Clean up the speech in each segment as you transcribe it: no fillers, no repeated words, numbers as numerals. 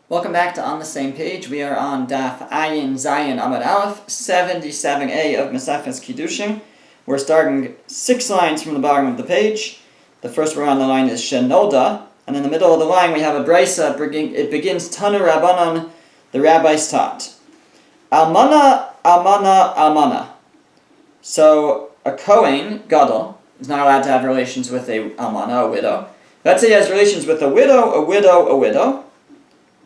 Welcome back to On the Same Page. We are on Daf Ayin Zayin Amud Aleph, 77a of Mesachas Kiddushin. We're starting 6 lines from the bottom of the page. The first word on the line is Shenoda, and in the middle of the line we have a brisa. It begins Tanu Rabbanon, the rabbis taught. Almana, almana, almana. So a Kohen, Gadol, is not allowed to have relations with a almana, a widow. Let's say he has relations with a widow, a widow, a widow.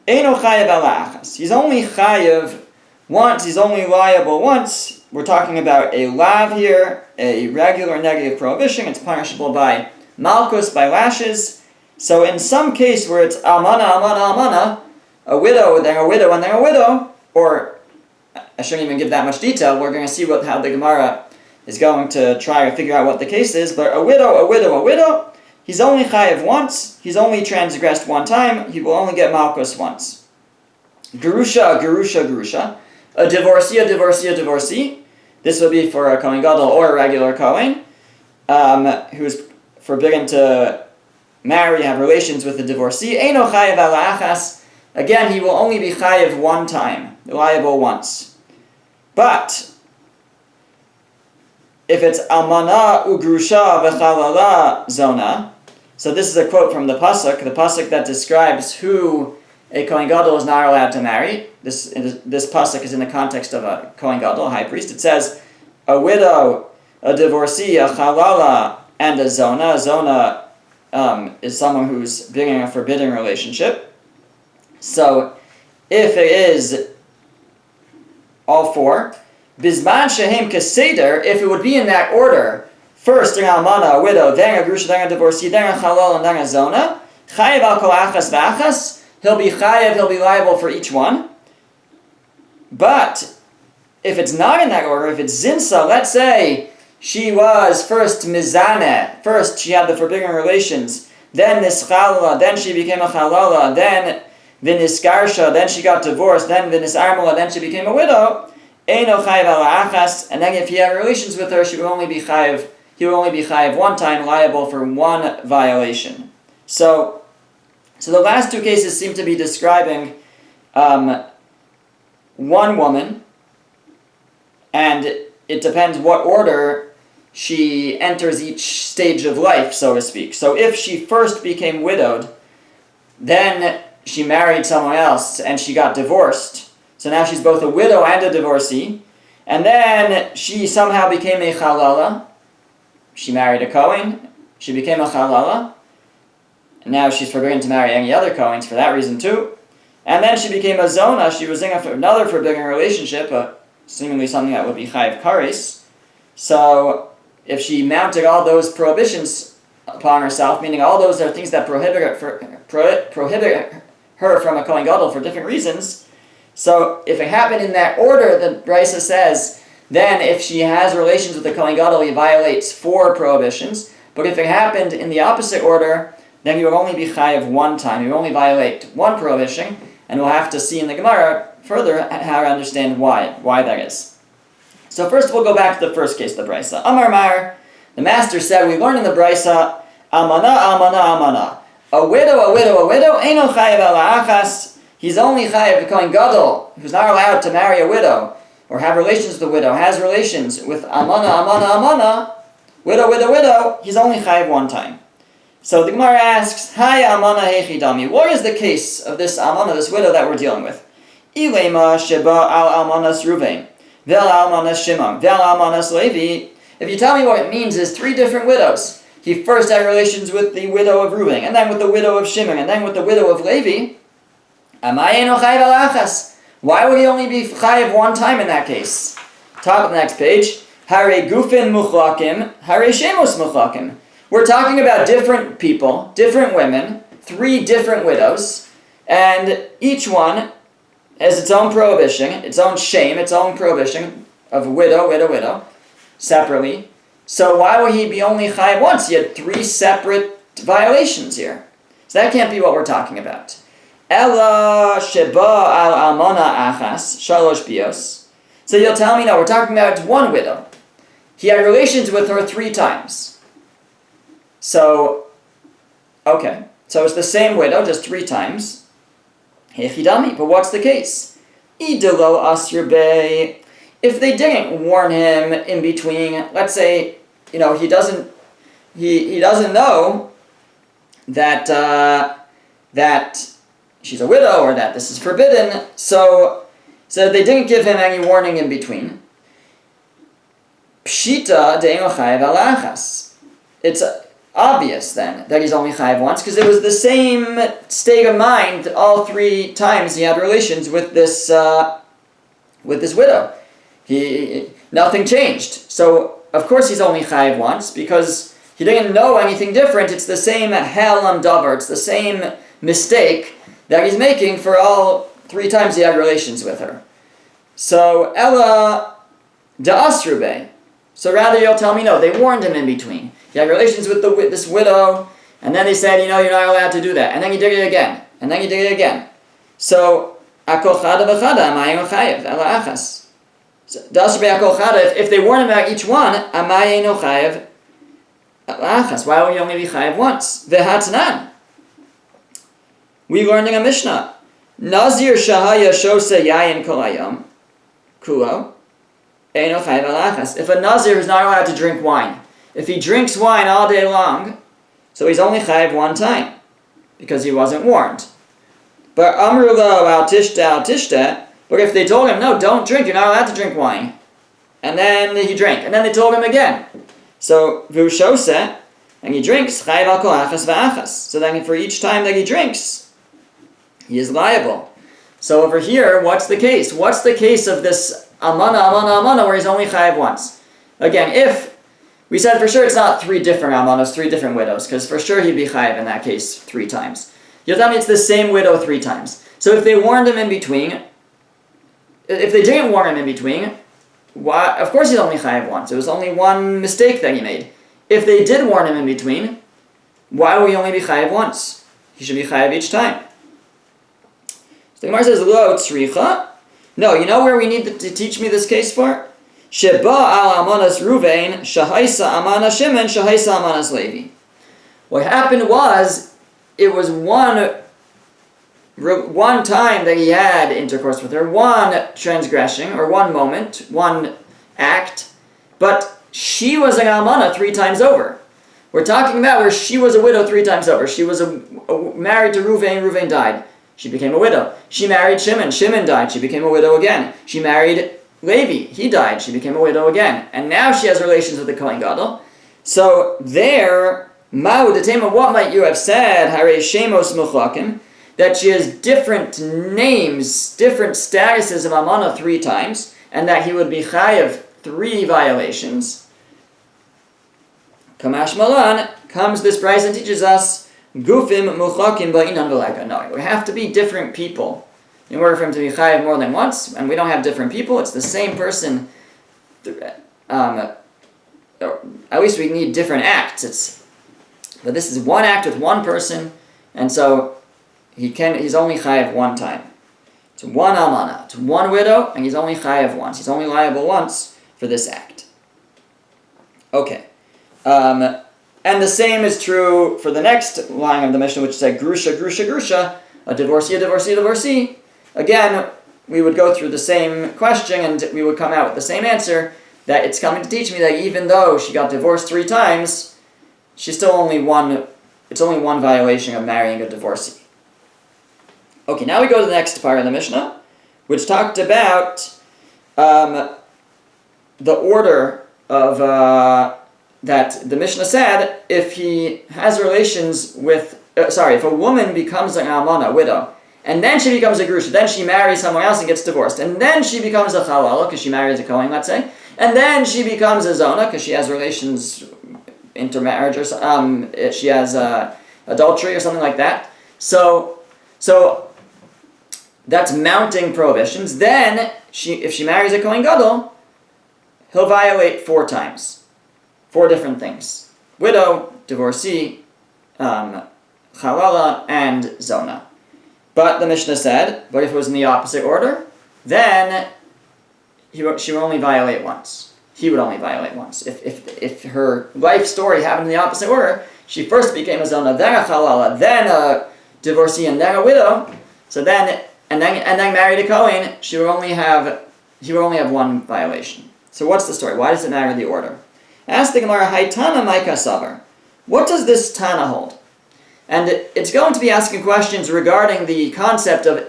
Eino chayav ala achas. He's only chayav once, he's only liable once. We're talking about a lav here, a regular negative prohibition. It's punishable by malchus, by lashes. So in some case where it's almana, almana, almana, a widow, then a widow, and then a widow, or I shouldn't even give that much detail, we're going to see how the Gemara is going to try to figure out what the case is, but a widow, a widow, a widow, he's only chayav once, he's only transgressed one time, he will only get malchus once. Gerusha, gerusha, gerusha. A divorcee, a divorcee, a divorcee. This will be for a Kohen Gadol or a regular Kohen, who is forbidden to marry, have relations with a divorcee. Eino chayav ala achas. Again, he will only be chayav one time, liable once. But if it's almana ugrusha v'chalala zona, so this is a quote from the pasuk that describes who a Kohen Gadol is not allowed to marry. This pasuk is in the context of a Kohen Gadol, a high priest. It says a widow, a divorcee, a chalala, and a zona. A zona is someone who's being in a forbidden relationship. So if it is all four, Bizman shehem keseder, if it would be in that order, first an almana, a widow, then a grusha, then a divorcee, then a halal, and then a zona, chayav al kol achas v'achas, he'll be chayav, he'll be liable for each one. But if it's not in that order, if it's zinsa, let's say she was first mizaneh, first she had the forbidden relations, then nischalala, then she became a halala, then v'niskarsha, then she got divorced, then v'nisarmala, then she became a widow, Eino chayav ala achas, and then if he had relations with her, he will only be chayav one time, liable for one violation. So the last two cases seem to be describing one woman, and it depends what order she enters each stage of life, so to speak. So if she first became widowed, then she married someone else and she got divorced. So now she's both a widow and a divorcee. And then she somehow became a chalala. She married a Kohen. She became a chalala. And now she's forbidden to marry any other Kohens for that reason too. And then she became a zona. She was in another forbidden relationship, seemingly something that would be chayav kares. So if she mounted all those prohibitions upon herself, meaning all those are things that prohibit her from a Kohen Gadol for different reasons, so if it happened in that order, the brisa says, then if she has relations with the Kohen Gadol, he violates 4 prohibitions. But if it happened in the opposite order, then he will only be chayav one time. He will only violate 1 prohibition, and we'll have to see in the Gemara further how to understand why that is. So first we'll go back to the first case, the brisa. Amar Mar, the master said, we learned in the brisa, almana, almana, almana. A widow, a widow, a widow, eino chayav ala achas. He's only chayav, the Kohen Gadol, who's not allowed to marry a widow or have relations with a widow, has relations with almana, almana, almana, widow, widow, widow, he's only chayav one time. So the Gemara asks, Hi almana hechidami, what is the case of this almana, this widow that we're dealing with? Ilema sheba al almanas Ruvain, vel almanas Shimon, vel almanas Levi. If you tell me what it means is 3 different widows. He first had relations with the widow of Ruvain, and then with the widow of Shimon, and then with the widow of Levi. Why would he only be chayav one time in that case? Top of the next page. Hare gufin muchlakim, hare shemos muchlakim. We're talking about different people, different women, 3 different widows, and each one has its own prohibition, its own shame, its own prohibition of widow, separately. So why would he be only chayav once? He had 3 separate violations here. So that can't be what we're talking about. Ella sheba al almana achas shalosh bios. So you'll tell me, no, we're talking about one widow. He had relations with her 3 times. So, okay. So it's the same widow, just 3 times. Hechidami, but what's the case? Idelo asr bey. If they didn't warn him in between, let's say, he doesn't know that that she's a widow or that this is forbidden, so they didn't give him any warning in between. Pshita de'eno chayev alachas. It's obvious then that he's only chayev once, because it was the same state of mind all 3 times he had relations with this widow. Nothing changed. So of course he's only chayev once, because he didn't know anything different. It's the same helam davar. It's the same mistake that he's making for all 3 times he had relations with her. So ella da'asrube. So rather you'll tell me, no, they warned him in between. He had relations with this widow, and then they said, you're not allowed to do that. And then he did it again. And then he did it again. So, akol chada v'chada, amayin chayev, ela achas. If they warn him about each one, amayin chayev, ela achas. Why would he only be chayev once? V'hatnan. We learned in a Mishnah. Nazir shahaya shosa yayin kol hayom, kulo. If a Nazir is not allowed to drink wine, if he drinks wine all day long, so he's only chayev one time, because he wasn't warned. But amru lo al tishta, but if they told him, no, don't drink, you're not allowed to drink wine, and then he drank, and then they told him again, so v'ushose, and he drinks, chayev al kol achas v'achas. So then for each time that he drinks, he is liable. So over here, what's the case? What's the case of this amana, where he's only chayev once? Again, if we said for sure it's not 3 different amanas, 3 different widows, because for sure he'd be chayev in that case 3 times. You'll tell me it's the same widow 3 times. So if they warned him in between, if they didn't warn him in between, why? Of course he's only chayev once. It was only one mistake that he made. If they did warn him in between, why would he only be chayev once? He should be chayev each time. So the Gemara says, lo tzricha. No, you know where we need to teach me this case for? Sheba al amanas Ruvain, shahaisa amana Shimon, shahaisa amanas Levi. What happened was, it was one time that he had intercourse with her, one transgression, or one moment, one act, but she was an almana 3 times over. We're talking about where she was a widow 3 times over. She was married to Ruvain, Ruvain died. She became a widow. She married Shimon. Shimon died. She became a widow again. She married Levi. He died. She became a widow again. And now she has relations with the Kohen Gadol. So there, Ma'u Detema, what might you have said? Hare Shemos Muchlakim, that she has different names, different statuses of Amana 3 times, and that he would be chayav 3 violations. Kamash Malan, comes this price and teaches us, Gufim muchakim ba'inan v'leka. No, it would have to be different people in order for him to be chayav more than once, and we don't have different people. It's the same person. At least we need different acts. But this is one act with one person, and so he's only chayav one time. It's one almana, it's one widow, and he's only chayav once. He's only liable once for this act. Okay. And the same is true for the next line of the Mishnah, which said grusha, grusha, grusha, a divorcee, a divorcee, a divorcee. Again, we would go through the same question and we would come out with the same answer, that it's coming to teach me that even though she got divorced 3 times, she's still only one violation of marrying a divorcee. Okay, now we go to the next part of the Mishnah, which talked about the order of that the Mishnah said, if he has relations with, if a woman becomes an almana, a widow, and then she becomes a grusha, then she marries someone else and gets divorced, and then she becomes a chalala, because she marries a kohen, let's say, and then she becomes a zona, because she has relations, intermarriage, or she has adultery or something like that. So that's mounting prohibitions. Then, if she marries a kohen gadol, he'll violate 4 times. 4 different things: widow, divorcee, chalala, and zona. But the Mishnah said, but if it was in the opposite order, then she would only violate once. He would only violate once. If her life story happened in the opposite order, she first became a zona, then a chalala, then a divorcee, and then a widow, so then and then married a Kohen, he would only have one violation. So what's the story? Why does it matter the order? Ask the Gemara, Haitana Maika Savar. What does this Tana hold? And it's going to be asking questions regarding the concept of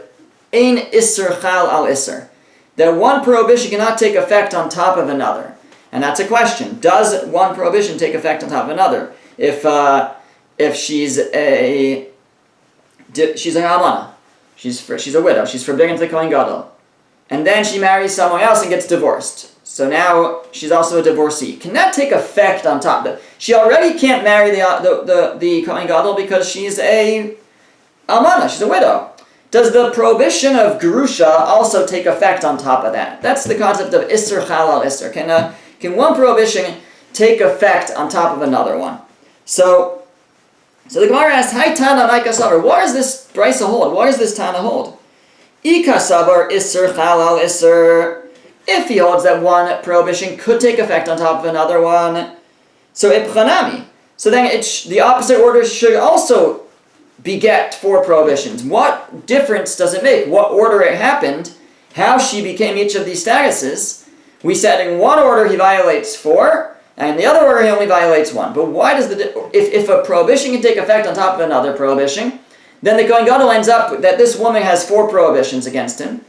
Ein Isser Chal al Isser, that one prohibition cannot take effect on top of another. And that's a question. Does one prohibition take effect on top of another? If she's an almana, she's a widow, she's forbidden to the Kohen Gadol, and then she marries someone else and gets divorced. So now she's also a divorcee. Can that take effect on top of it? She already can't marry the Kohen Gadol because she's a almana, she's a widow. Does the prohibition of Gerusha also take effect on top of that? That's the concept of Isser Chal al Isser. Can one prohibition take effect on top of another one? So the Gemara asks, Hi Tana Maika Savar, what does this brisa hold? What does this Tana hold? Ika Savar Isser Chal al Isser. If he holds that one prohibition could take effect on top of another one, so Ipchanami. So then the opposite order should also beget four prohibitions. What difference does it make? What order it happened? How she became each of these statuses? We said in one order he violates four, and in the other order he only violates one. But why does if a prohibition can take effect on top of another prohibition, then the Kohen Gadol ends up that this woman has four prohibitions against him,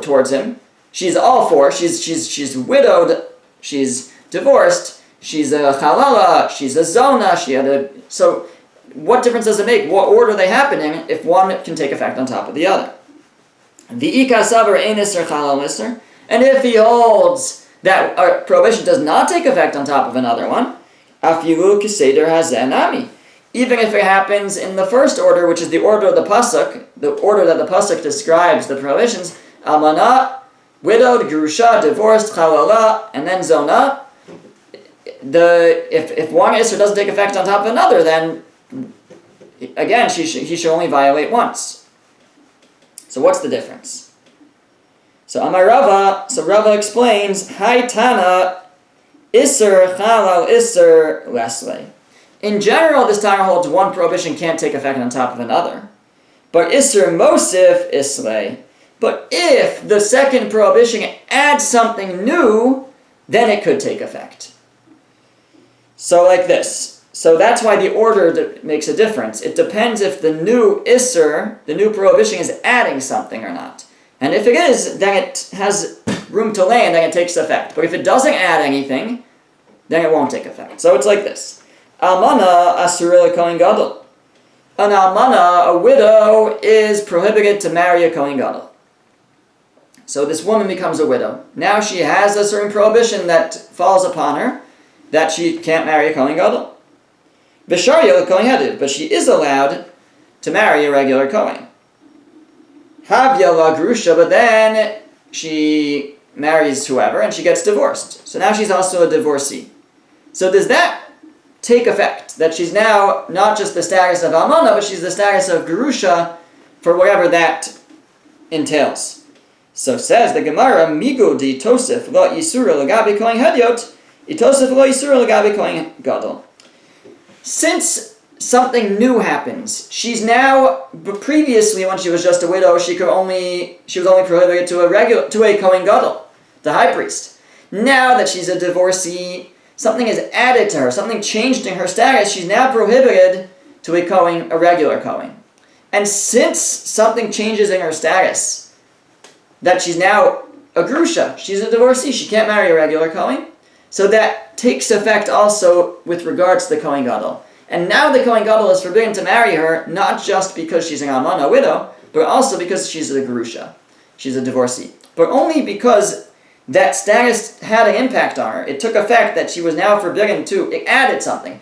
towards him. She's all four. She's widowed. She's divorced. She's a halala. She's a zona. So. What difference does it make? What order are they happening if one can take effect on top of the other? The Ika Savar Ein Isser Chal al Isser. And if he holds that a prohibition does not take effect on top of another one, Afilu Kiseder Hazeh Nami. Even if it happens in the first order, which is the order of the Pasuk, the order that the Pasuk describes the prohibitions, Almanah, widowed, Gerusha, divorced, Chalala, and then Zona. If one Isser doesn't take effect on top of another, then again, he should only violate once. So what's the difference? So Amar Rava, Rava explains, Hai Tana, Isser Chal al Isser Lesle. In general, this Tana holds one prohibition can't take effect on top of another. But Isser Mosif Isle. But if the second prohibition adds something new, then it could take effect. So like this. So that's why the order makes a difference. It depends if the new Isser, the new prohibition, is adding something or not. And if it is, then it has room to land and it takes effect. But if it doesn't add anything, then it won't take effect. So it's like this. Almana Asur Kohen Gadol. An almana, a widow, is prohibited to marry a Kohen Gadol. So this woman becomes a widow. Now she has a certain prohibition that falls upon her, that she can't marry a Kohen Gadol. But she is allowed to marry a regular Kohen. Havya la Gerusha, but then she marries whoever and she gets divorced. So now she's also a divorcee. So does that take effect? That she's now not just the status of Almana, but she's the status of Gerusha for whatever that entails. So says the Gemara, Migo di Tosef lo Yisura lagabi Kohen Hediot, Itosef lo Yisura lagabi Kohen Gadol. Since something new happens, she's now, previously when she was just a widow, she was only prohibited to a Kohen Gadol, the high priest. Now that she's a divorcee, something is added to her, something changed in her status, she's now prohibited to a Kohen, a regular Kohen. And since something changes in her status, that she's now a Gerusha, she's a divorcee, she can't marry a regular Kohen, so that takes effect also with regards to the Kohen Gadol. And now the Kohen Gadol is forbidden to marry her, not just because she's an almana, a widow, but also because she's a Gerusha. She's a divorcee. But only because that status had an impact on her. It took effect that she was now forbidden to, it added something.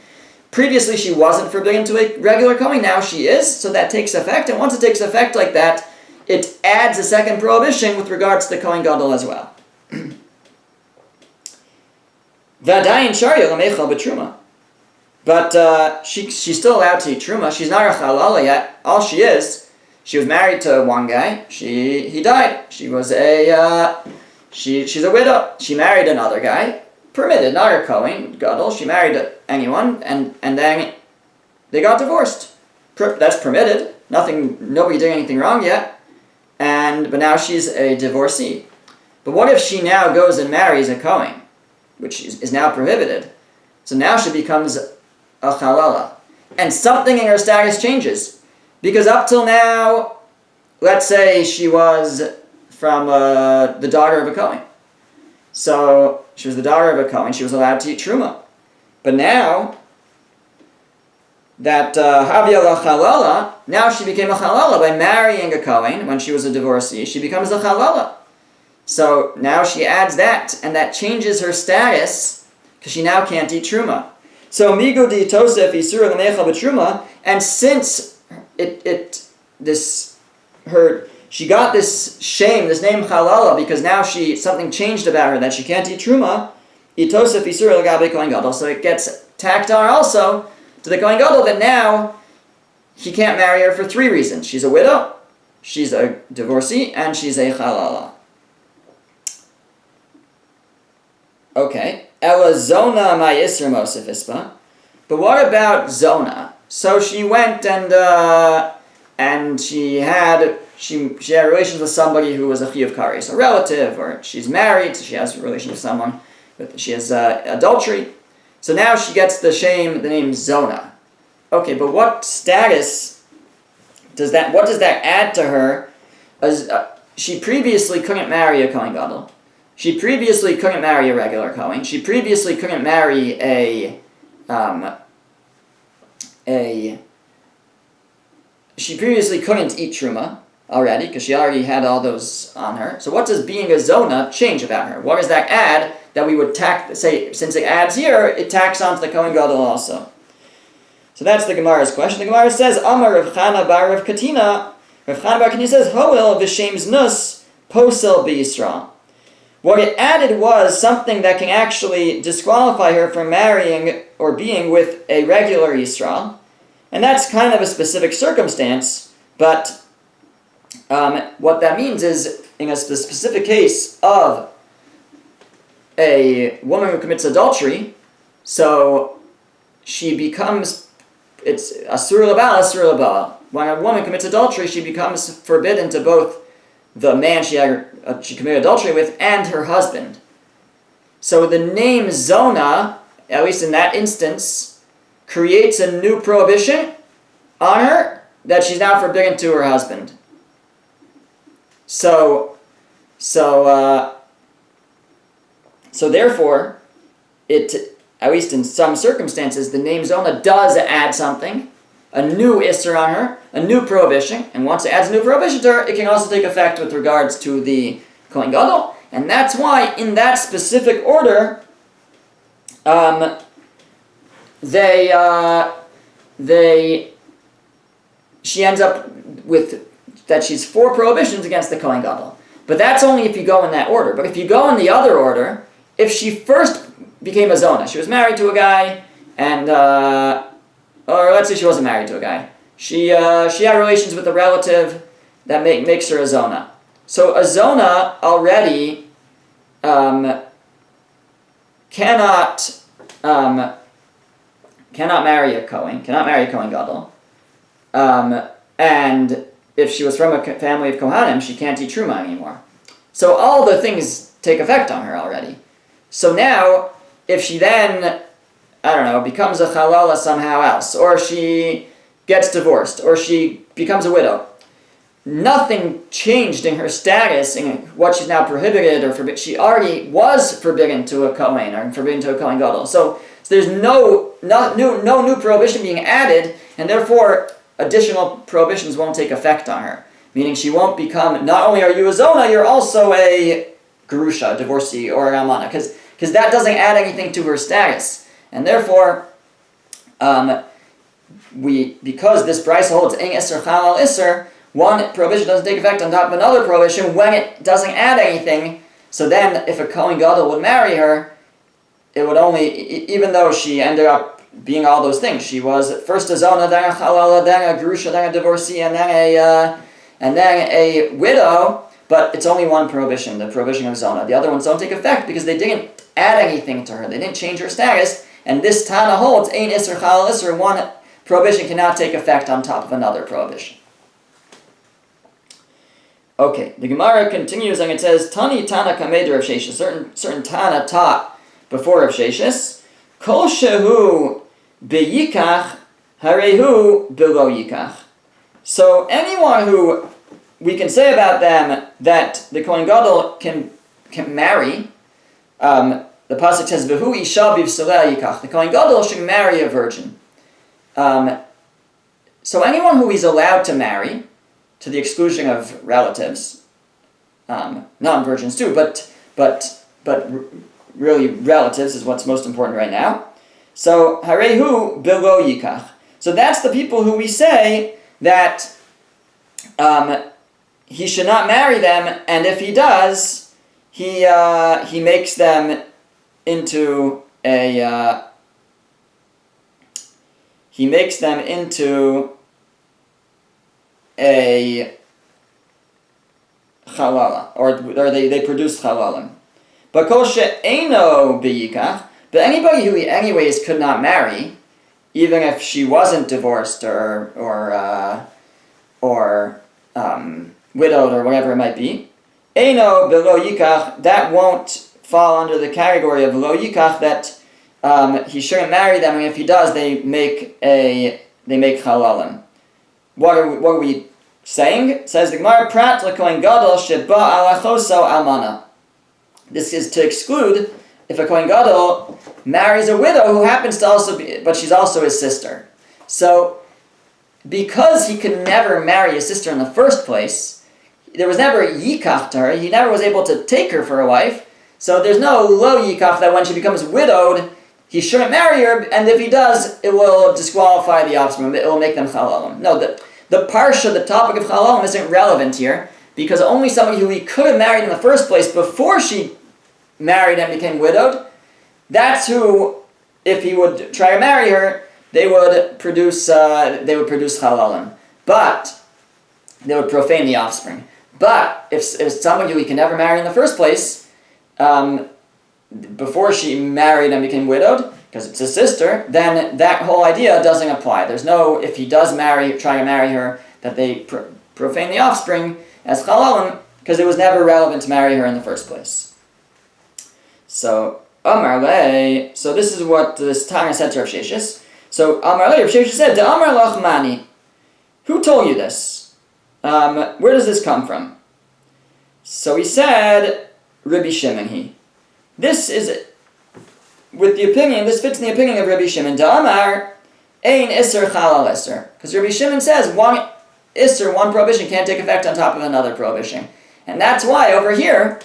Previously she wasn't forbidden to a regular Kohen, now she is, so that takes effect. And once it takes effect like that, it adds a second prohibition with regards to the Kohen Gadol as well. V'adayin sharya l'meichal b'truma. But she's still allowed to eat truma. She's not a halala yet. All she was married to one guy. He died. She's a widow. She married another guy. Permitted, not her Kohen Gadol. She married anyone, and then they got divorced. That's permitted. Nobody did anything wrong yet. but now she's a divorcee. But what if she now goes and marries a Kohen, which is now prohibited? So now she becomes a halala. And something in her status changes. Because up till now, let's say she was from the daughter of a Kohen. So she was the daughter of a Kohen, she was allowed to eat truma. But now, that Havia la halala, now she became a halala by marrying a Kohen when she was a divorcee. She becomes a halala. So now she adds that, and that changes her status because she now can't eat truma. So migudi tosef isur l'mecha b'truma, and since she got this shame, this name halala, because now something changed about her that she can't eat truma. Itosef isur l'gabe kohen gadol, so it gets tacked on also to the kohen gadol that now he can't marry her for 3 reasons. She's a widow, she's a divorcee, and she's a halala. Okay, Ela Zona my Isser Mosef Ispa. But what about Zona? So she went and she had relations with somebody who was a Chiyuv Kares, a relative, or she's married, so she has a relation with someone, but she has adultery. So now she gets the name Zona. Okay, but what status what does that add to her? She previously couldn't marry a Kohen Gadol. She previously couldn't marry a regular Kohen. She previously couldn't marry she previously couldn't eat truma already, because she already had all those on her. So what does being a zona change about her? What does that add that we would say, since it adds here, it tacks onto the Kohen Gadol also? So that's the Gemara's question. The Gemara says, Amar Rav Chana bar Rav Katina. Rav Chana bar Katina says, Hoel v'shem znus posel b'Yisrael. What it added was something that can actually disqualify her from marrying or being with a regular Yisrael. And that's kind of a specific circumstance, but what that means is, in the specific case of a woman who commits adultery, so she becomes, it's asur l'ba'al, asur l'ba'al. When a woman commits adultery, she becomes forbidden to both the man she committed adultery with and her husband. So the name Zona, at least in that instance, creates a new prohibition on her that she's now forbidden to her husband. So therefore, at least in some circumstances, the name Zona does add something, a new Isser on her, a new prohibition, and once it adds a new prohibition to her, it can also take effect with regards to the Kohen Gadol, and that's why in that specific order, she ends up with that she's 4 prohibitions against the Kohen Gadol. But that's only if you go in that order. But if you go in the other order, if she first became a Zona, she was married to a guy, and or let's say she wasn't married to a guy. She had relations with a relative that makes her a Zona. So a Zona already cannot marry a Kohen, cannot marry a Kohen Gadol. And if she was from a family of Kohanim, she can't eat Truma anymore. So all the things take effect on her already. So now, if she then, becomes a Chalala somehow else, or she gets divorced, or she becomes a widow, nothing changed in her status, in what she's now prohibited or forbidden. She already was forbidden to a Kohen, or forbidden to a Kohen Gadol. So there's no new prohibition being added, and therefore additional prohibitions won't take effect on her. Meaning she won't become, not only are you a Zona, you're also a Gerusha, divorcee, or an Almana, because that doesn't add anything to her status. And therefore, because this Bryce holds Ein Isser Chalal Isser, one prohibition doesn't take effect on top of another prohibition when it doesn't add anything. So then, if a Kohen Gadol would marry her, it would only, even though she ended up being all those things, she was first a Zona, then a Chalala, then a Gerusha, then a divorcee, and then a widow. But it's only one prohibition, the prohibition of Zona. The other ones don't take effect because they didn't add anything to her. They didn't change her status. And this Tana holds, Ein Isser Chalal Isser, one prohibition cannot take effect on top of another prohibition. Okay, the Gemara continues and it says, Tani Tana Kamed Rav Sheshes, certain Tana taught before Rav Sheshes, Kol Shehu B'yikach Harehu Bilo Yikach. So anyone who we can say about them that the Kohen Gadol can marry, the pasuk says, V'hu isha b'v'soleh yikach. The Kohen Gadol should marry a virgin. So anyone who he's allowed to marry, to the exclusion of relatives, non-virgins too, but really relatives is what's most important right now. So harehu bilo yikach. So that's the people who we say that he should not marry them, and if he does, he makes them into a chalala, or they produce chalalim. But kol she'eino b'yikach, but anybody who he anyways could not marry, even if she wasn't divorced or widowed or whatever it might be, eino below yikach, that won't fall under the category of below yikach, that he shouldn't marry them, and if he does, they make chalalim. What are we saying? Says the Gemara, Prat l'kohen gadol sheba alachoso almana. This is to exclude if a kohen gadol marries a widow who happens to also be, but she's also his sister. So, because he could never marry his sister in the first place, there was never yikach to her. He never was able to take her for a wife. So there's no lo yikach that when she becomes widowed, he shouldn't marry her, and if he does, it will disqualify the offspring. It will make them chalalim. No, the parsha, the topic of chalalim, isn't relevant here, because only somebody who he could have married in the first place before she married and became widowed, that's who, if he would try to marry her, they would produce chalalim. But they would profane the offspring. But if somebody who he can never marry in the first place, before she married and became widowed, because it's his sister, then that whole idea doesn't apply. There's no, if he does try to marry her, that they profane the offspring as chalalim, because it was never relevant to marry her in the first place. So, Amar Le, so this is what this Tana said to Rav Sheshes. So, Amar Le, Rav Sheshes said, De Amar Lach Mani, who told you this? Where does this come from? So he said, Rabbi Shimon he. This is, with the opinion, this fits in the opinion of Rabbi Shimon. Da'amar, ein isser chalal isser. Because Rabbi Shimon says one isser, one prohibition, can't take effect on top of another prohibition. And that's why, over here,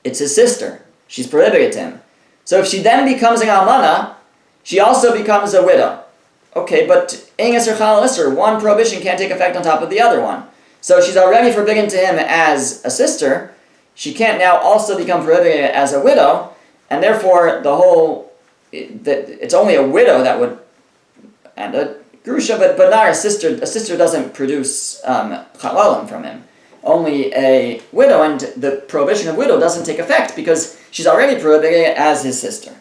it's his sister. She's prohibited to him. So if she then becomes an almana, she also becomes a widow. Okay, but ein isser chalal isser, one prohibition can't take effect on top of the other one. So she's already forbidden to him as a sister. She can't now also become prohibited as a widow, and therefore it's only a widow that would, and a grusha, but not a sister. A sister doesn't produce chalalim from him. Only a widow, and the prohibition of widow doesn't take effect because she's already prohibited as his sister.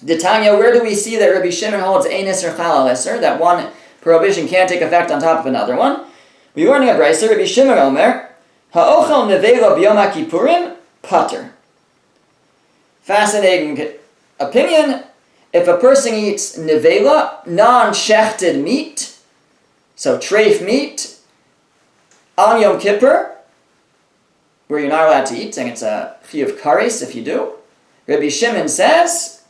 D'Tanya, where do we see that Rabbi Shimon holds ein isser chalal isser, that one prohibition can't take effect on top of another one? We learning a brayser, Rabbi Shimon Omer, ha'ochel nevela b'yom ha'kippurim, pater. Fascinating opinion. If a person eats nevela, non-shechted meat, so treif meat, on Yom Kippur, where you're not allowed to eat, and it's a chiyuv kares if you do, Rabbi Shimon says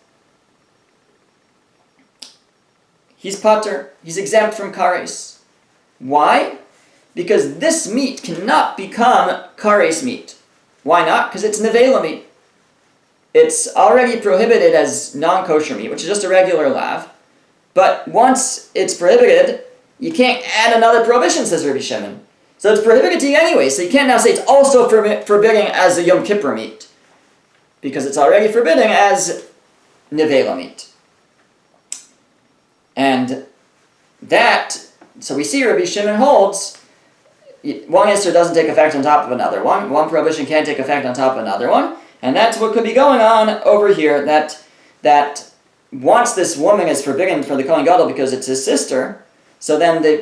he's pater, he's exempt from kares. Why? Because this meat cannot become kares meat. Why not? Because it's nevela meat. It's already prohibited as non-kosher meat, which is just a regular lav. But once it's prohibited, you can't add another prohibition, says Rabbi Shimon. So it's prohibited to eat anyway, so you can't now say it's also forbidden as a Yom Kippur meat, because it's already forbidden as nevela meat. And that, so we see Rabbi Shimon holds, one issur doesn't take effect on top of another one. One prohibition can't take effect on top of another one. And that's what could be going on over here, that once this woman is forbidden for the Kohen Gadol because it's his sister, so then the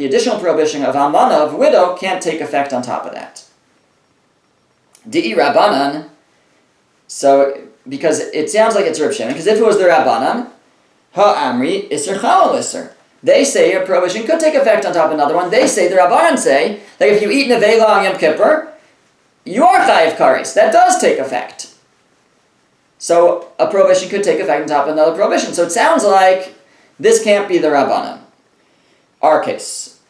additional prohibition of almana, of widow, can't take effect on top of that. Di'i Rabbanan, so because it sounds like it's Reb Shimon, because if it was the Rabbanan, ha'amri iser chalal iser. They say a prohibition could take effect on top of another one. They say, the Rabbanan say, that if you eat nevela on Yom Kippur, you are chayiv kares. That does take effect. So a prohibition could take effect on top of another prohibition. So it sounds like this can't be the Rabbanan. Our case.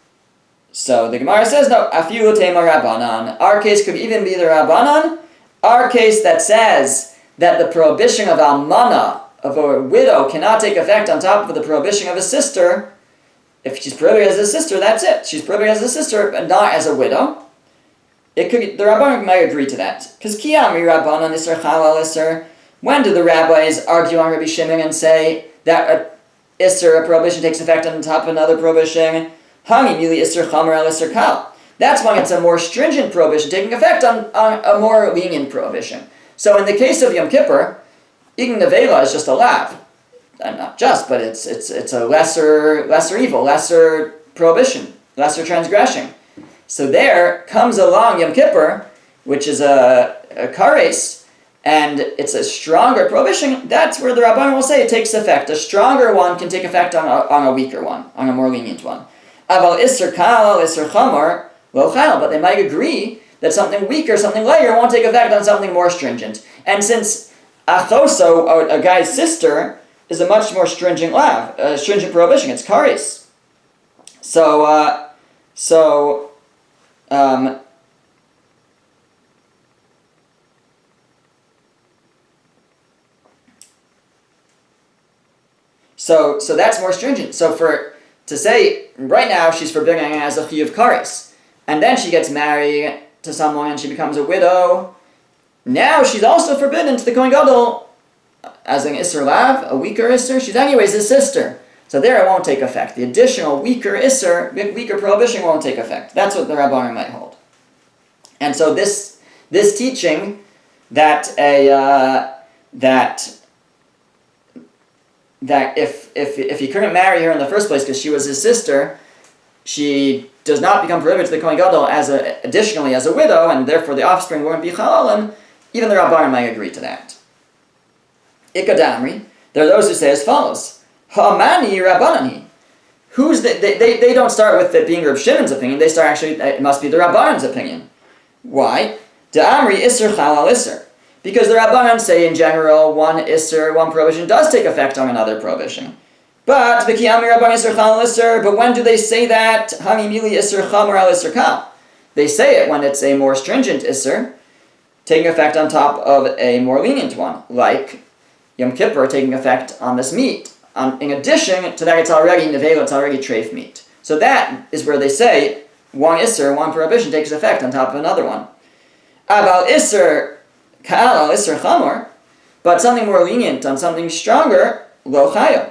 So the Gemara says, no, afilu tema Rabbanan. Our case could even be the Rabbanan. Our case that says that the prohibition of almana, of a widow, cannot take effect on top of the prohibition of a sister. If she's prohibited as a sister, that's it. She's prohibited as a sister, but not as a widow. The Rabbanan might agree to that. Because Kiyamri Rabbanan Isser Chalal Isser. When do the rabbis argue on Rabbi Shimon and say that a prohibition takes effect on top of another prohibition? Hangi Mili Isser Chamer Al Isser Kal. That's when it's a more stringent prohibition taking effect on a more lenient prohibition. So in the case of Yom Kippur, eating nevela is just a lav. Not just, but it's a lesser evil, lesser prohibition, lesser transgression. So there comes along Yom Kippur, which is a kares, and it's a stronger prohibition. That's where the Rabbanan will say it takes effect. A stronger one can take effect on a weaker one, on a more lenient one. Aval iser kal, iser chamor, lo chal. But they might agree that something weaker, something lighter, won't take effect on something more stringent. And since achoso, a guy's sister, is a much more stringent lav, a stringent prohibition. It's kares. So that's more stringent. So to say right now she's forbidden as a chiyuv kares, and then she gets married to someone and she becomes a widow. Now she's also forbidden to the Kohen Gadol as an Isser Lav, a weaker Isser. She's anyways his sister. So there it won't take effect. The additional weaker Isser, weaker prohibition won't take effect. That's what the Rabbanan might hold. And so this teaching that if he couldn't marry her in the first place because she was his sister, she does not become prohibited to the Kohen Gadol additionally as a widow, and therefore the offspring won't be chalalim. Even the Rabbanan might agree to that. Ikadamri, there are those who say as follows: Ha'amani Rabbanani. They don't start with it being Reb Shimon's opinion. They start actually, it must be the Rabbanan's opinion. Why? Da'amri Isser Chalal Isser. Because the Rabbanan say in general one Isser, one prohibition does take effect on another prohibition. But V'kiyami Rabban Isser Chalal Isser. But when do they say that? Hani Mili Isser Chamer Al Isser Kal. They say it when it's a more stringent Isser, taking effect on top of a more lenient one, like Yom Kippur taking effect on this meat. In addition to that, it's already nevela, it's already treif meat. So that is where they say one Isser, one prohibition takes effect on top of another one. Aval Isser Ka'al Isser Chamor, but something more lenient on something stronger, lo chayo.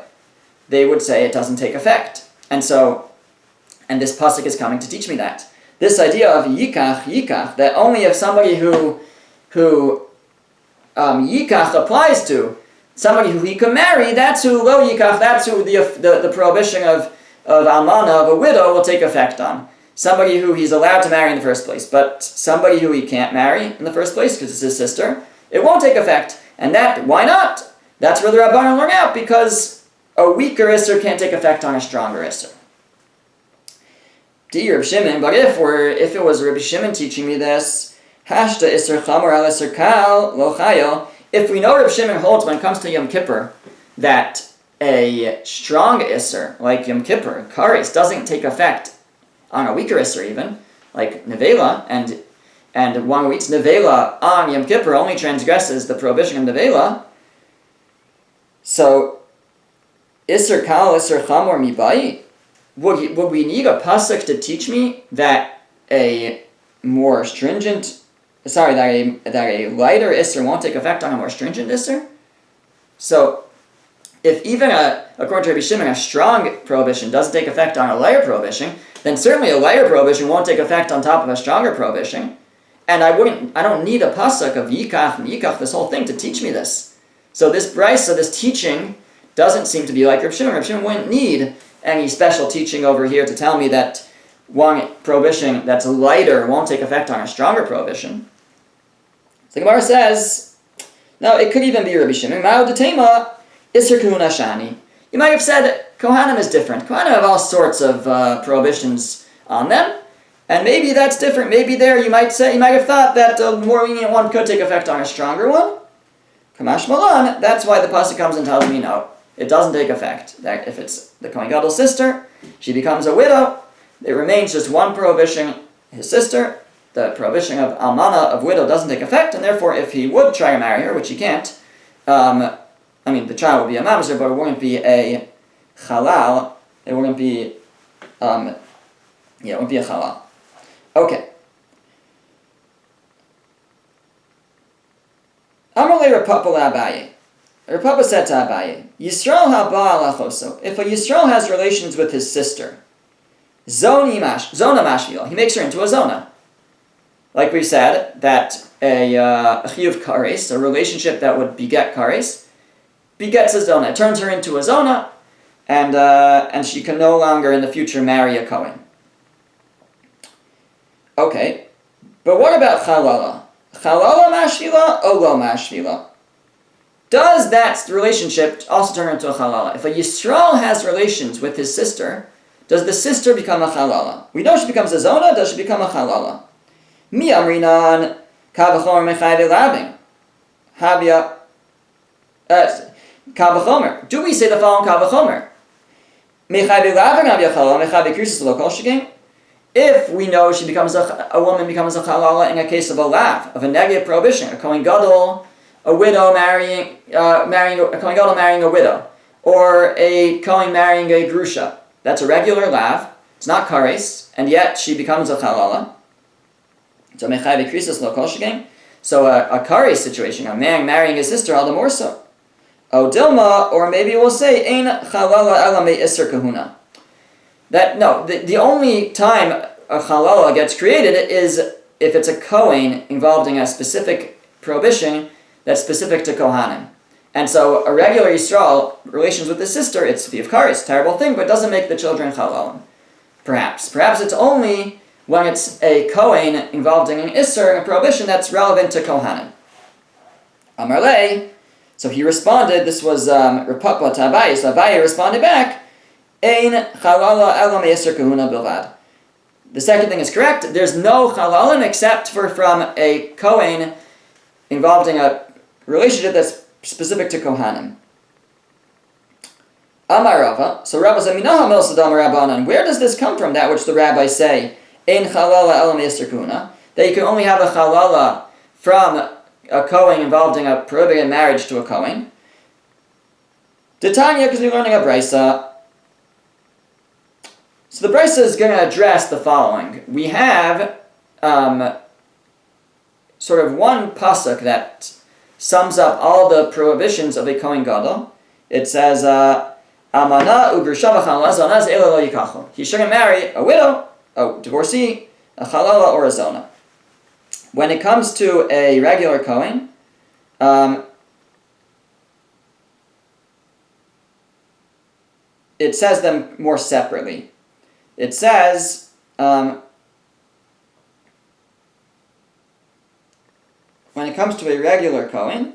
They would say it doesn't take effect. And this pasuk is coming to teach me that. This idea of yikach, that only if somebody who yikach applies to, somebody who he can marry, that's who lo yikach, that's who the prohibition of almana, of a widow, will take effect on. Somebody who he's allowed to marry in the first place, but somebody who he can't marry in the first place because it's his sister, it won't take effect. And why not? That's where the Rabbanan learn out, because a weaker Isser can't take effect on a stronger Isser. Di Reb Shimon, but if it was Reb Shimon teaching me this, Hashta Isser Chamor Al Isser Kal Lo Chayo, if we know Reb Shimon holds when it comes to Yom Kippur that a strong Isser, like Yom Kippur, Kares, doesn't take effect on a weaker Isser even, like Nevela, and one who eats Nevela on Yom Kippur only transgresses the prohibition of Nevela, so Isser Kal, Isser Chamor Mibai, would we need a pasuk to teach me that a more stringent, that a lighter Isser won't take effect on a more stringent Isser? So, if even according to Rabbi Shimon, a strong prohibition doesn't take effect on a lighter prohibition, then certainly a lighter prohibition won't take effect on top of a stronger prohibition. And I don't need a pasuk of yikach and yikach, this whole thing, to teach me this. So this teaching doesn't seem to be like Reb Shimon. Reb Shimon wouldn't need any special teaching over here to tell me that one prohibition that's lighter won't take effect on a stronger prohibition. So the Gemara says, no, it could even be Rabbi Shimon. Ma'od Tema Isser Kahuna Shani. You might have said Kohanim is different. Kohanim have all sorts of prohibitions on them, and maybe that's different. Maybe there you might have thought that a more lenient one could take effect on a stronger one. Kamash Malan, that's why the pasuk comes and tells me no, it doesn't take effect. That if it's the Kohen Gadol's sister, she becomes a widow, it remains just one prohibition, his sister. The prohibition of almana, of widow, doesn't take effect, and therefore if he would try to marry her, which he can't, the child would be a mamzer, but it wouldn't be a halal, it wouldn't be, it wouldn't be a halal. Okay. Amalei Rapapa Abaye. Rapapa said to Abaye, Yisrael haba alachoso. If a Yisrael has relations with his sister, zona mashvila, he makes her into a zona. Like we said, that a chiyuv kares, a relationship that would beget kares, begets a zona. It turns her into a zona, and she can no longer in the future marry a Kohen. Okay, but what about chalala? Chalala mashvila or lo mashvila? Does that relationship also turn into a chalala? If a Yisrael has relations with his sister, does the sister become a chalala? We know she becomes a zona, does she become a chalala? Mi amrinan kavachomer mechayde laving. Habya kavachomer. Do we say the following kavachomer? Mechayde laving habya chalala, mechayde krisis lo kol shegin. If we know she becomes a woman becomes a chalala in a case of a lav, of a negative prohibition, a Kohen Gadol, a widow marrying a Kohen Gadol marrying a widow, or a Kohen marrying a grusha, that's a regular lav. It's not kares, and yet she becomes a chalala. So mechayve krisis lo kol shegin. So a kares situation, a man marrying his sister, all the more so. O dilma, or maybe we'll say ein chalala ela me iser kahuna. That no, the only time a chalala gets created is if it's a Kohen involved in a specific prohibition that's specific to Kohanim. And so a regular Yisrael, relations with his sister, it's Viv Karis, terrible thing, but doesn't make the children chalalim. Perhaps it's only when it's a Kohen involved in an Isser, in a prohibition that's relevant to Kohanim. Amarle, so he responded, this was Rapapa to Abaye, so Abaye responded back, Ein chalala ela me'isr kahuna bilvad. The second thing is correct. There's no chalalim except from a Kohen involved in a relationship that's specific to Kohanim. Amar Rava. So Rava said, Minaha mil sadam rabbanan. Where does this come from? That which the rabbis say, Ein chalala ela me'isr kahuna, that you can only have a chalala from a Kohen involved in a prohibited marriage to a Kohen. Titania, because we're learning a brisa. So the brisa is going to address the following. We have sort of one pasuk that sums up all the prohibitions of a Kohen Gadol. It says, Amana u'grusha v'chalala zonaz ela lo yikachu. He shouldn't marry a widow, a divorcee, a chalala, or a zona. When it comes to a regular Kohen, it says them more separately. It says, when it comes to a regular Kohen,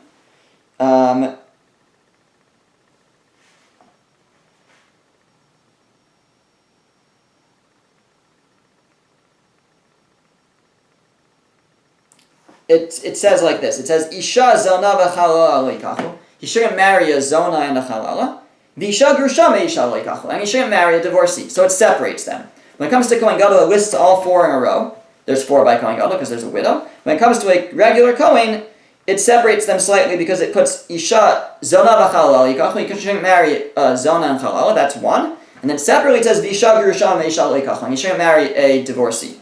it says like this. It says, Isha zona v'chalala lo yikachu. He shouldn't marry a zona and a chalala. V'isha grusha me'isha lo yikachu. And he shouldn't marry a divorcee. So it separates them. When it comes to Kohen Gadol, it lists all four in a row. There's four by Kohen Gadol because there's a widow. When it comes to a regular Kohen, it separates them slightly because it puts Isha zona v'chalala yikachu. You shouldn't marry zona and chalala. That's one. And then separately it says V'isha grusha me'isha lo yikachu. And you shouldn't marry a divorcee.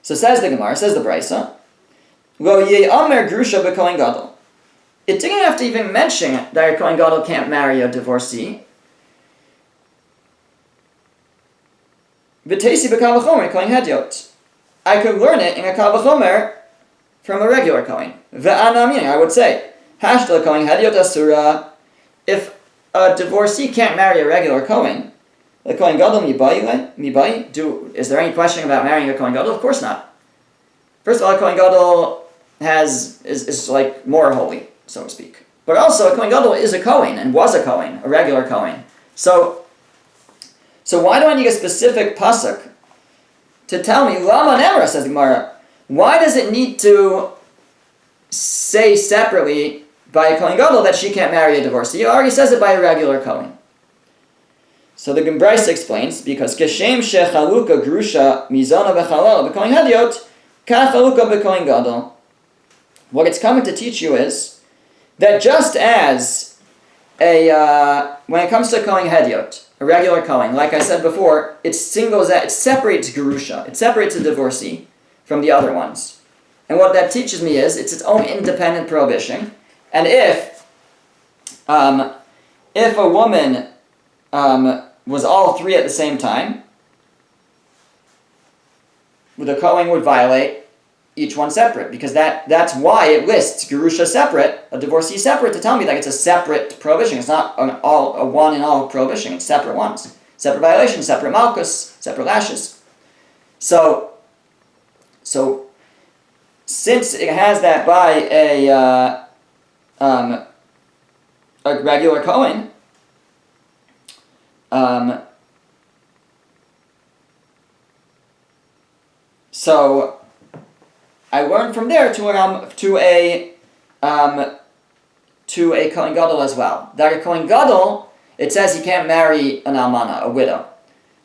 So says the Gemara, says the Brisa, Lo ye'amer grusha b'Kohen Gadol. It didn't have to even mention that a Kohen Gadol can't marry a divorcee. V'teisi b'kavachomer Kohen Hedyot. I could learn it in a kavachomer from a regular Kohen. Ve'anamin, I would say, Hashla Kohen Hedyot Asura. If a divorcee can't marry a regular Kohen. The Kohen Gadol mibai. Is there any question about marrying a Kohen Gadol? Of course not. First of all, a Kohen Gadol is like more holy, so to speak. But also, a Kohen Gadol is a Kohen and was a Kohen, a regular Kohen. So why do I need a specific pasuk to tell me, Lama Nemra, says the Gemara, why does it need to say separately by a Kohen Gadol that she can't marry a divorcee? It already says it by a regular Kohen. So the Gemara explains, because Keshem shechaluka grusha mizona v'chalal b'kohen hadiot, kach chaluka b'kohen gadol. What it's coming to teach you is that just as when it comes to Kohen Hediot, a regular Kohen, like I said before, it separates Gerusha, it separates a divorcee from the other ones. And what that teaches me is it's its own independent prohibition. And if a woman was all three at the same time, the Kohen would violate each one separate, because that's why it lists Gerusha separate, a divorcee separate, to tell me that it's a separate prohibition. It's not a one and all prohibition, it's separate ones. Separate violations, separate malchus, separate lashes. So since it has that by a regular Kohen, so I learned from there to a Kohen Gadol as well. That a Kohen Gadol, it says he can't marry an almana, a widow.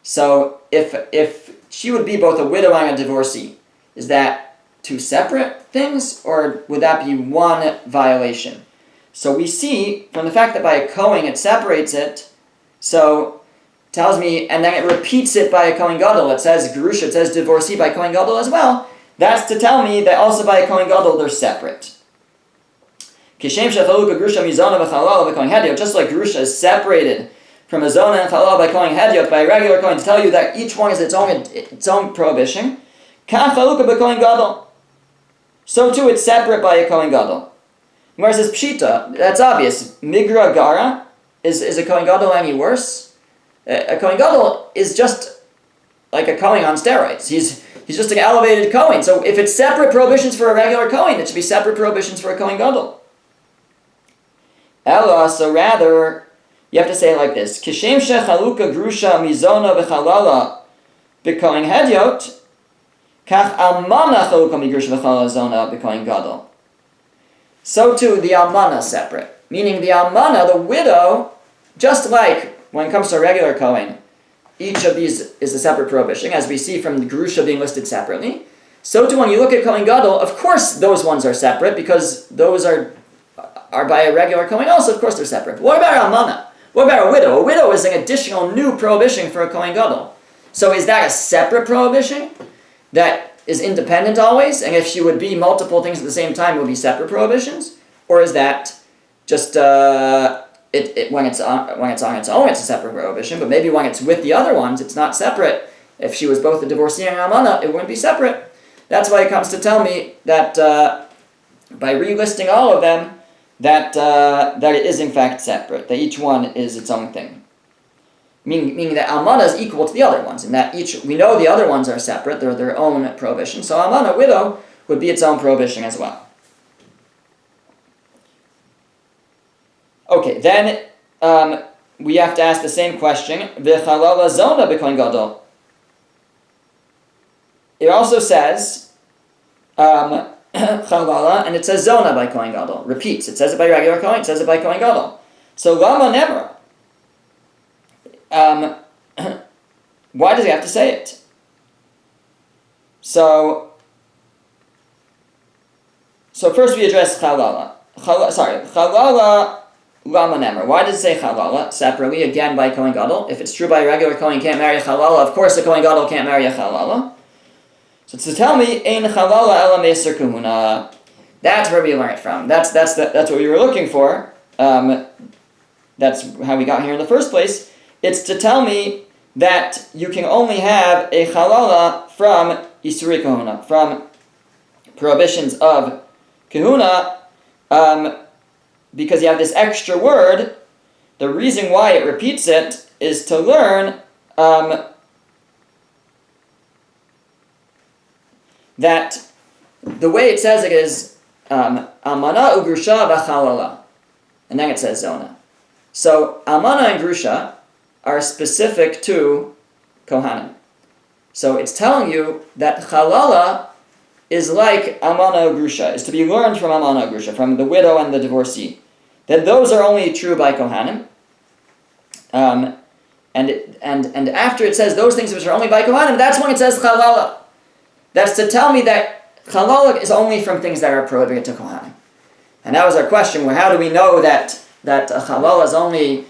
So if she would be both a widow and a divorcee, is that two separate things, or would that be one violation? So we see from the fact that by a Kohen it separates it, so tells me, and then it repeats it by a Kohen Gadol. It says Gerusha, it says divorcee by Kohen Gadol as well. That's to tell me that also by a Kohen Gadol they're separate. Just like Gerusha is separated from a zona and chalal by Kohen Hediot, by a regular Kohen, to tell you that each one is its own prohibition. So too it's separate by a Kohen Gadol. Gemara says Pshita, that's obvious. Migra Gara, is a Kohen Gadol any worse? A Kohen Gadol is just like a Kohen on steroids. He's just an elevated Kohen. So if it's separate prohibitions for a regular Kohen, it should be separate prohibitions for a Kohen Gadol. Ella, so rather, you have to say it like this. Kishem shechaluka grusha mizona v'chalala b'kohen hediot, kach almana chaluka migrusha v'chalala zona b'kohen gadol. So too, the almana separate. Meaning the almana, the widow, just like when it comes to a regular Kohen, each of these is a separate prohibition, as we see from the Gerusha being listed separately. So too, when you look at Kohen Gadol, of course those ones are separate, because those are by a regular Kohen also, of course they're separate. But what about Almana? What about a widow? A widow is an additional new prohibition for a Kohen Gadol. So is that a separate prohibition that is independent always, and if she would be multiple things at the same time, it would be separate prohibitions? Or is that just when it's on its own, it's a separate prohibition, but maybe when it's with the other ones, it's not separate. If she was both a divorcee and an almana, it wouldn't be separate. That's why it comes to tell me that by relisting all of them, that it is in fact separate, that each one is its own thing. Meaning that almana is equal to the other ones, and that we know the other ones are separate, they're their own prohibition. So almana, widow, would be its own prohibition as well. Okay, then we have to ask the same question. V'chalala zona b'kohen gadol. It also says chalala, and it says zona by kohen gadol. Repeats. It says it by regular kohen. It says it by kohen gadol. So lama nemra. Why does he have to say it? So first we address chalala. Chalala. Lama Nemar. Why does it say Chalala separately, again by Kohen Gadol? If it's true by a regular Kohen can't marry a Chalala, of course a Kohen Gadol can't marry a Chalala. So to tell me, Ein Chalala Ela Meser Kahuna. That's where we learn it from. That's what we were looking for. That's how we got here in the first place. It's to tell me that you can only have a Chalala from Isuri Kahuna, from prohibitions of Kahuna, because you have this extra word the reason why it repeats it is to learn that the way it says it is Almana ugrusha v'chalala, and then it says Zona. So Almana and Grusha are specific to Kohanim. So it's telling you that Chalala is like Almana Grusha, is to be learned from Almana Grusha, from the widow and the divorcee. That those are only true by Kohanim. And after it says those things which are only by Kohanim, that's when it says Chalala. That's to tell me that Chalala is only from things that are prohibited to Kohanim. And that was our question, well, how do we know that Chalala is only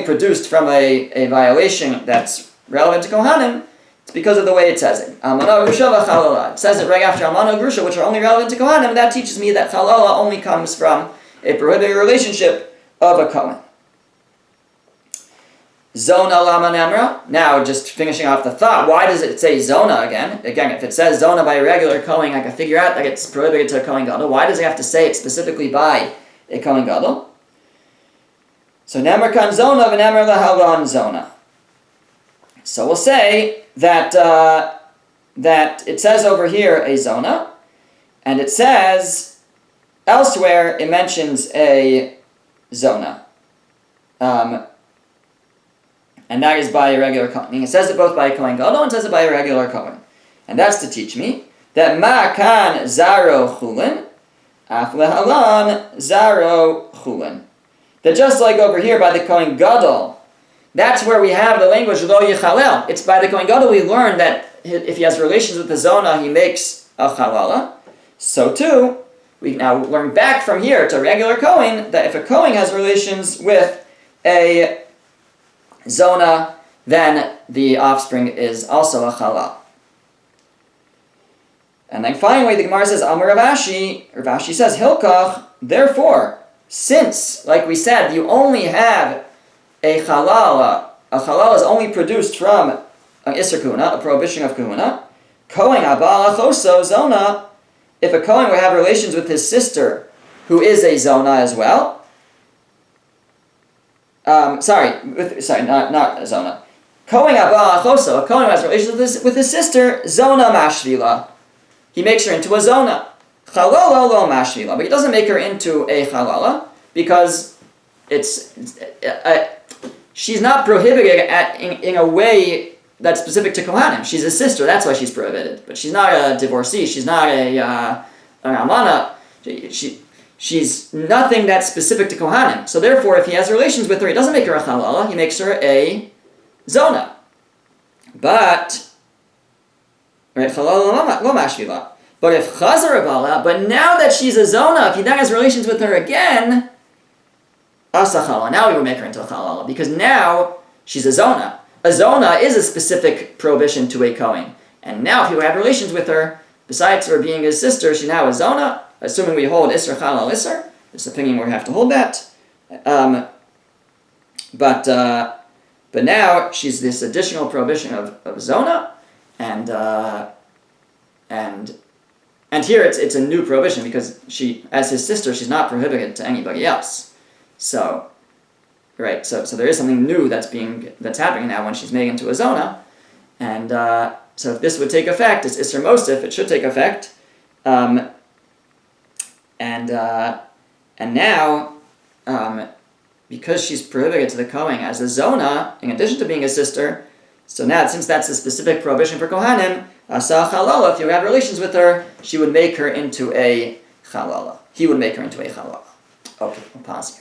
produced from a violation that's relevant to Kohanim? It's because of the way it says it. Almana Grusha v'Chalala. It says it right after Almana Grusha, which are only relevant to Kohanim, and that teaches me that Chalala only comes from a prohibited relationship of a Kohen. Zona lama nemra. Now, just finishing off the thought, why does it say Zona again? Again, if it says Zona by a regular Kohen, I can figure out that it's prohibited to a Kohen Gadol. Why does it have to say it specifically by a Kohen Gadol? So nemra kan Zona v'nemra lahalan Zona. So we'll say that it says over here a Zona, and it says elsewhere it mentions a Zona. And that is by a regular Kohen. It says it both by a Kohen Gadol and says it by a regular Kohen. And that's to teach me that ma kan zaro chulin, af lehalan zaro chulin. That just like over here by the Kohen Gadol, that's where we have the language lo yichalel. It's by the Kohen Gadol we learn that if he has relations with the Zona, he makes a chalala. So too, we now learn back from here to regular Kohen that if a Kohen has relations with a Zona, then the offspring is also a chalal. And then finally, the Gemara says, Amar Rav Ashi says, Hilkach, therefore, since, like we said, you only have a chalala is only produced from an Isser Kahuna, a prohibition of Kahuna, Kohen Abal Achoso Zona, if a Kohen would have relations with his sister, who is a Zona as well, not a Zona. Kohen Abba Achoso, a Kohen who has relations with his sister, Zona Mashvila. He makes her into a Zona. Chalala lo Mashvila, but he doesn't make her into a Chalala because she's not prohibited in a way that's specific to Kohanim. She's a sister, that's why she's prohibited. But she's not a divorcee, she's not an Almana. She's nothing that's specific to Kohanim. So therefore, if he has relations with her, he doesn't make her a Chalala, he makes her a Zona. But, right, Chalala lo mashvila. But if Chazar Abala, but now that she's a Zona, if he then has relations with her again, Asa Chalala, now we will make her into a Chalala, because now she's a Zona. A Zona is a specific prohibition to a Kohen. And now if he had relations with her, besides her being his sister, she's now a Zona, assuming we hold Isser Chalal Isser. This opinion we have to hold that. But now she's this additional prohibition of Zona, and here it's a new prohibition because she, as his sister, she's not prohibited to anybody else. So, right, so there is something new that's happening now when she's made into a Zona, and so if this would take effect, it's Isser Mosif, it should take effect, and now, because she's prohibited to the Kohen as a Zona, in addition to being a sister, so now, since that's a specific prohibition for Kohanim, Asa Chalala, if you have relations with her, she would make her into a Chalala. He would make her into a Chalala. Okay, we'll pause here.